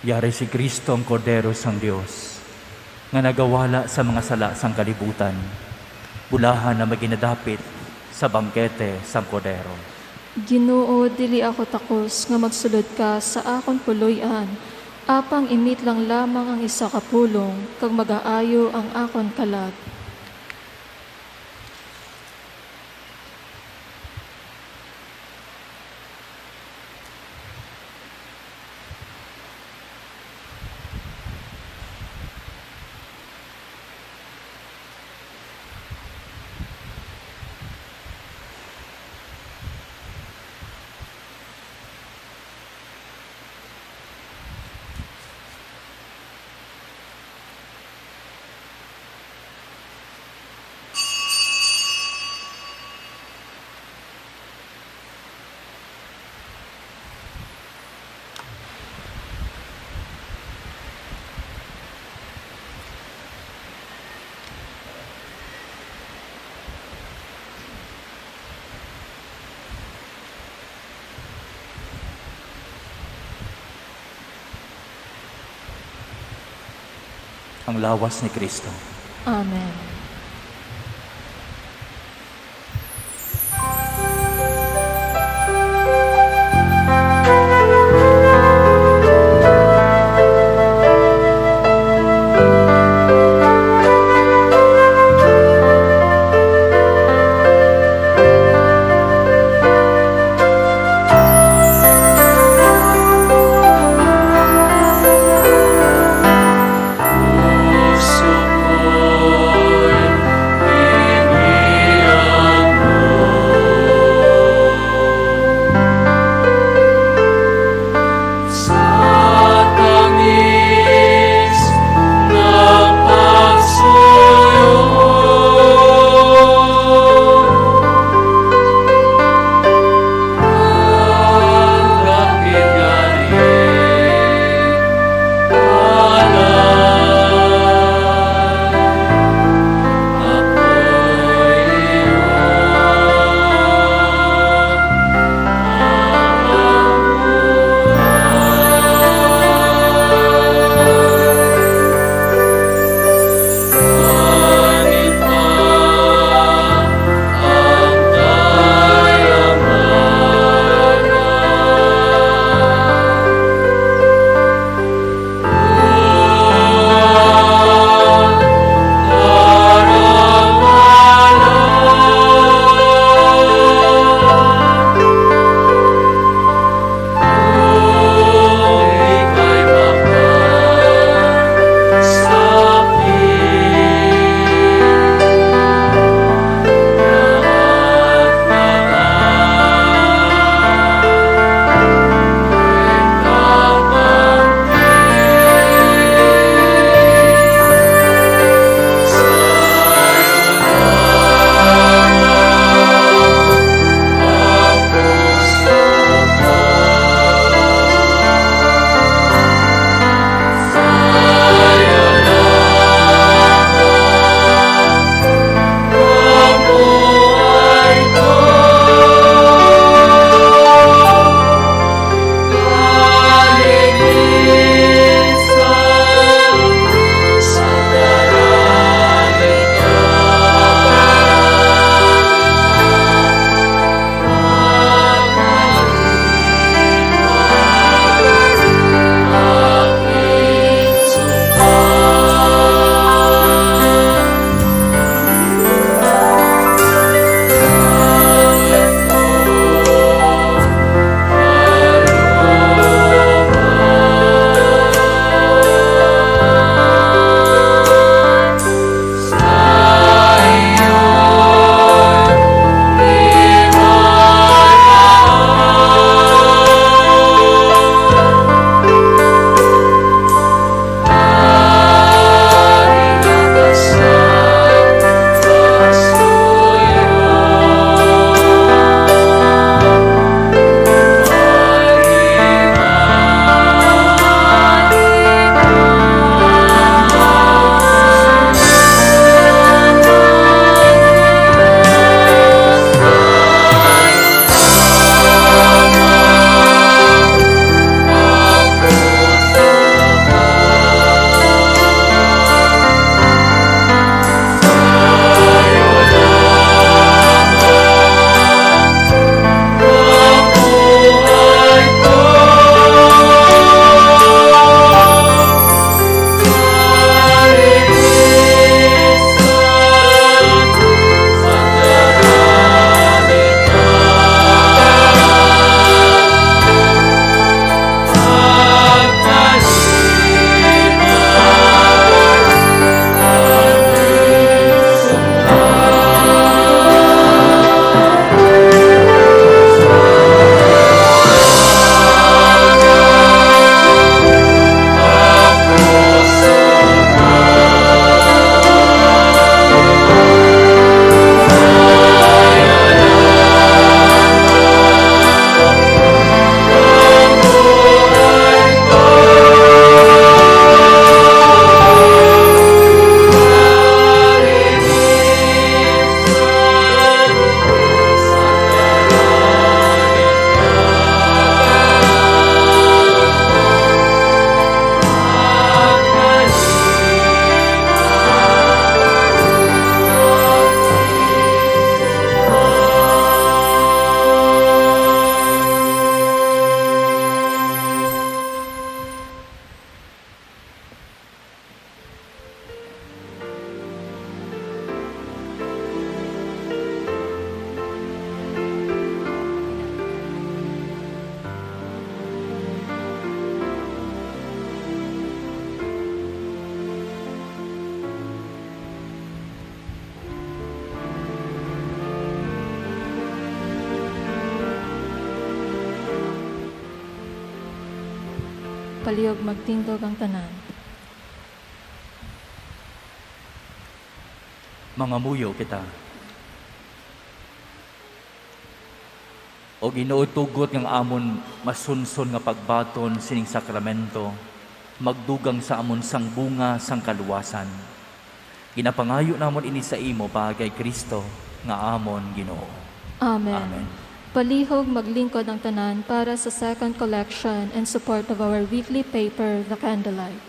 Yari si Kristo ang Kordero sang Dios, nga nagawala sa mga sala sang kalibutan, bulahan na maginadapit sa bangkete sang Kordero. Ginoo, dili ako takos nga magsulod ka sa akon puloy-an, apang imit lang lamang ang isa ka pulong, kag mag-aayo ang akon kalag. Ang lawas ni Kristo. Amen. Palihog magtindog ang tanan. Mga muyo kita. O ginuutugot ng amon masunson nga pagbaton sining sakramento, magdugang sa amon sang bunga sang kaluwasan. Ginapangayo namon ini sa imo pagay Kristo nga amon Ginoo. Amen. Amen. Palihog maglingkod ang tanan para sa second collection and support of our weekly paper, The Candlelight.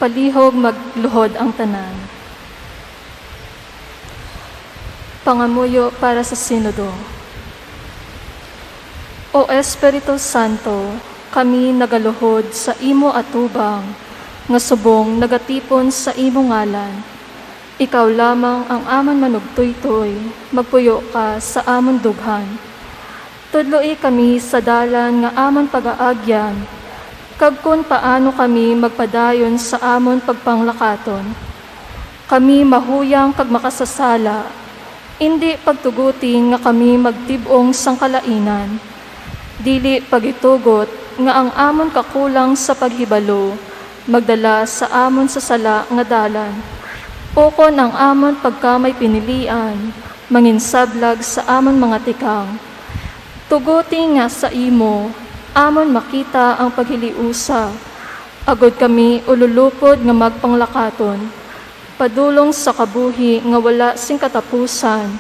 Palihog magluhod ang tanan. Pangamuyo para sa Sinodo. O Espiritu Santo, kami nagaluhod sa imo atubang, nga subong nagatipon sa imo ngalan. Ikaw lamang ang amon manugtoytoy, magpuyo ka sa amon dughan. Tudloi kami sa dalan nga amon pag-aagyan, kag kung paano kami magpadayon sa amon pagpanglakaton. Kami mahuyang kag makasasala, hindi pagtuguti nga kami magtibong sang kalainan. Dili pagitugot nga ang amon kakulang sa paghibalo, magdala sa amon sa sala nga dalan. Ukon ang amon pagkamay pinilian, manginsablag sa amon mga tikang. Tuguti nga sa imo, amon makita ang paghiliusa, agod kami ululupod nga magpanglakaton, padulong sa kabuhi nga wala sing katapusan,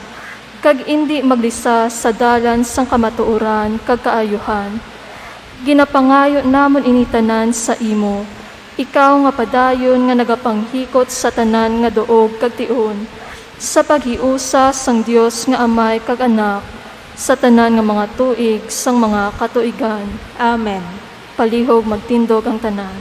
kag indi maglisa sa dalan sang kamatuoran kag kaayuhan. Ginapangayo namon initanan sa imo, ikaw nga padayon nga nagapanghikot sa tanan nga duog kag tion, sa paghiusa sang Dios nga Amay kag Anak, sa tanan nga mga tuig sang mga katuigan. Amen. Palihog magtindog ang tanan.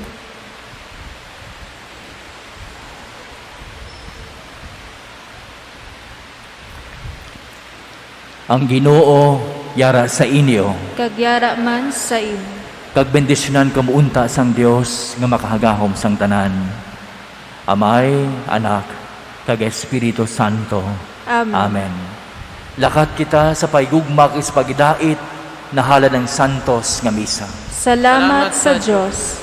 Ang Ginoo yara sa inyo, Kagyara man sa imo. kag bendisyonan kamuunta sang Dios nga makahagahom sang tanan. Amay, Anak, kag Espiritu Santo. Amen. Amen. Lakat kita sa paigugma is pagidait na hala ng santos nga misa. Salamat sa Diyos.